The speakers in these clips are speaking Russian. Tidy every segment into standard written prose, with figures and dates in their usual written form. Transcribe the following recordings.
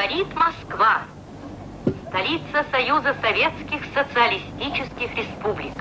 Говорит Москва, столица Союза Советских Социалистических Республик.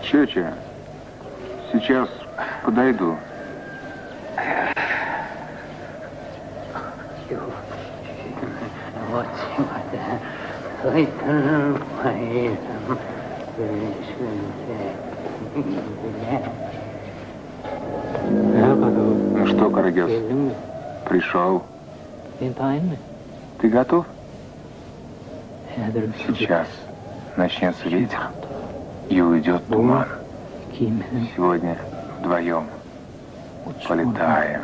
Чача, сейчас подойду. Ну что, Карагес, пришел. Ты готов? Сейчас начнется ветер и уйдет туман. Сегодня вдвоем полетаем.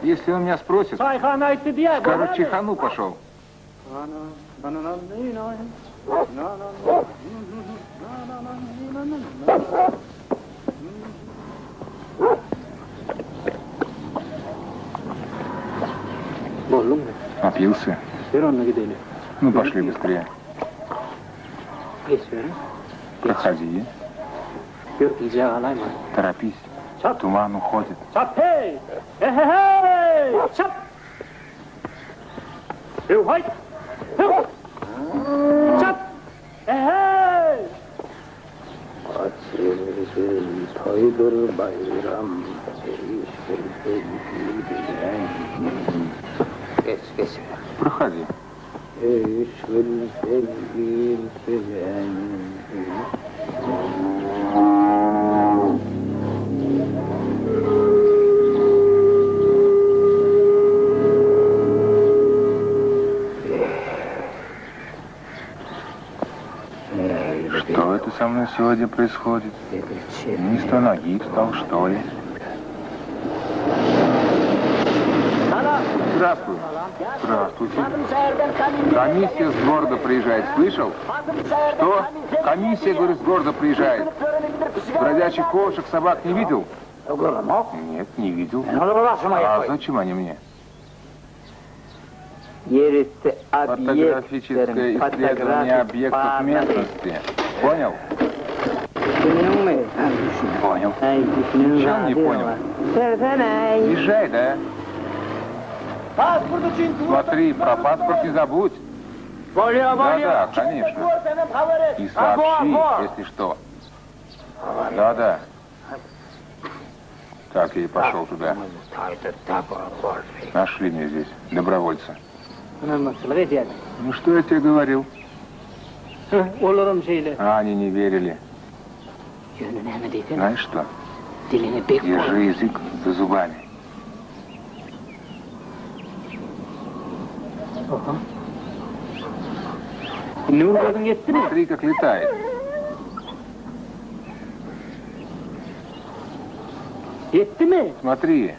Если он меня спросит, скажу, в чайхану пошел. Напился? Ну, пошли быстрее. Проходи. Торопись. Туман уходит. Проходи. Что это со мной сегодня происходит? Не с той ноги встал, что ли? Здравствуй. Здравствуйте. Комиссия с города приезжает, слышал? Что? Комиссия, говорю, с города приезжает. Бродячих кошек, собак не видел? Нет, не видел. А зачем они мне? Фотографическое исследование объектов местности. Понял? Понял. Ничего не понял. Езжай, да? Смотри, про паспорт не забудь. Да, конечно. И сообщи, если что. Да. Так, я и пошел туда. Нашли меня здесь, добровольца. Ну, что я тебе говорил? А они не верили. Знаешь что? Держи язык за зубами. Смотри, как летает. Смотри.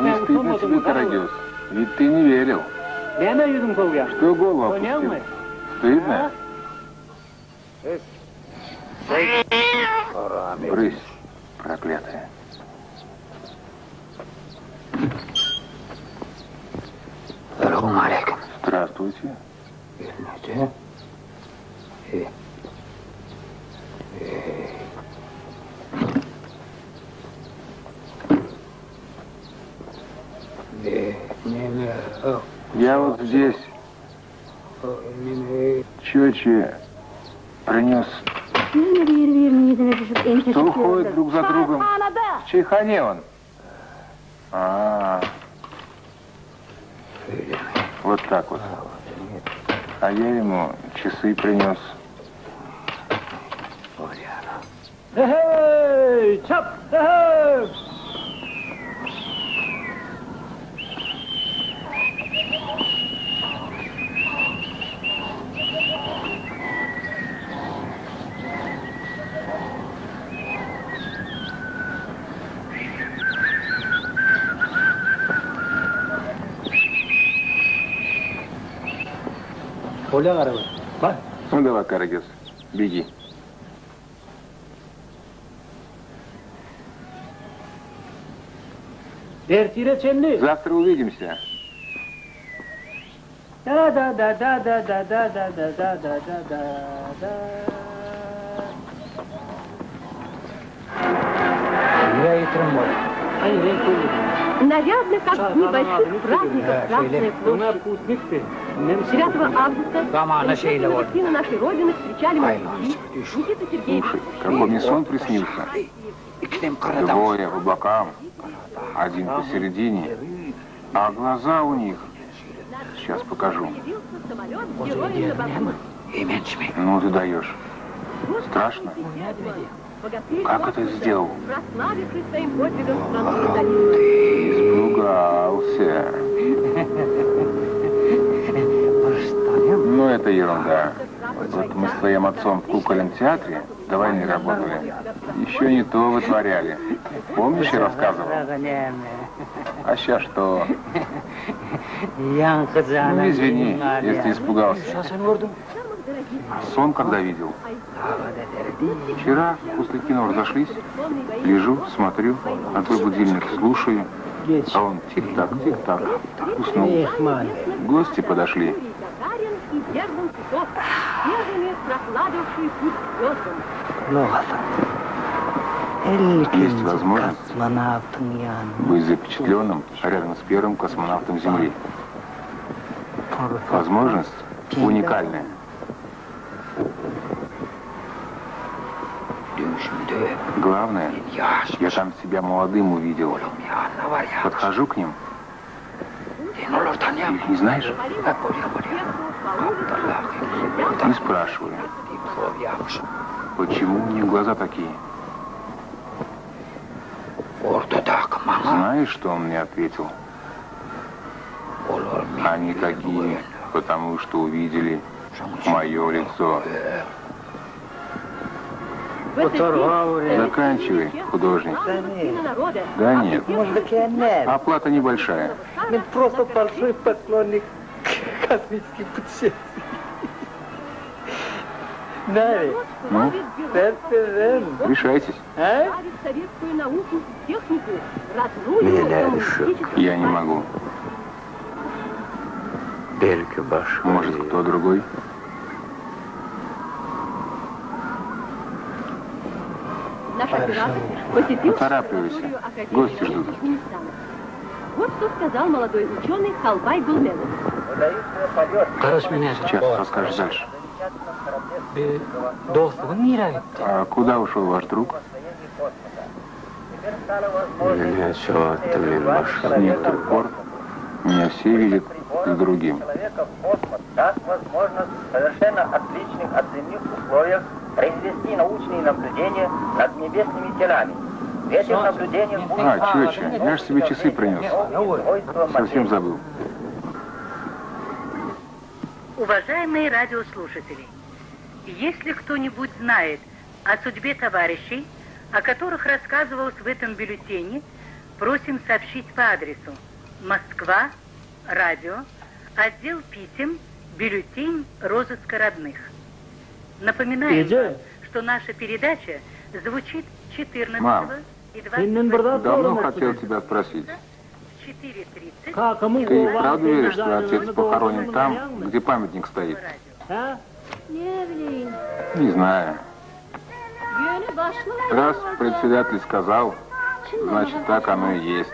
Не стыдно тебе, Карагёз? Ведь ты не верил. Что голову опустил? Стыдно? Брысь, проклятая. Здравствуйте. Я вот здесь чёче принес. Что уходит друг за другом? В чайхане он. Вот так вот. А я ему часы принес. Ну давай, Карагёз, беги. Завтра увидимся. Нарядно, как в небольших праздниках Красная площадь. 9 августа Палестину нашей Родины встречали москвичи. Никита Сергеевич. Слушай, какой мне сон приснился. Двое по бокам, один посередине, а глаза у них. Сейчас покажу. Ну ты даешь. Страшно? Как это сделал? Испугался. Ну, это ерунда. Вот мы с твоим отцом в кукольном театре до войны работали. Еще не то вытворяли. Помнишь, я рассказывал? А сейчас что? Ну, извини, если испугался. Сон когда видел? Вчера после кино разошлись. Лежу, смотрю, на твой будильник слушаю. А он тик-так, тик-так. Уснул. Гости подошли. Есть возможность быть запечатленным рядом с первым космонавтом Земли. Возможность уникальная. Главное, я там себя молодым увидел. Подхожу к ним. Ты их не знаешь? Не спрашиваю. Почему у них глаза такие? Знаешь, что он мне ответил? Они такие, потому что увидели мое лицо. Заканчивай, художник. Да нет. Оплата небольшая. Он просто большой поклонник космических путешествий. Ну, решайтесь. Я не могу. Может, кто другой? Поторапливайся. Гости ждут. Вот что сказал молодой ученый Халбай Гулменов. Сейчас расскажешь дальше. А куда ушел ваш друг? С некоторых пор меня все видят с другим. Совершенно отличных от земных условиях произвести научные наблюдения над небесными телами. В этих наблюдениях будет... Чёча, я же себе часы принес. Совсем забыл. Уважаемые радиослушатели, если кто-нибудь знает о судьбе товарищей, о которых рассказывалось в этом бюллетене, просим сообщить по адресу: Москва, радио, отдел писем, бюллетень розыска родных. Напоминаем вам, что наша передача звучит 14 и 28 давно хотел тебя спросить. в 4:30. Ты правда веришь, что отец похоронен там, где памятник стоит? Не знаю. Раз председатель сказал, значит, так оно и есть.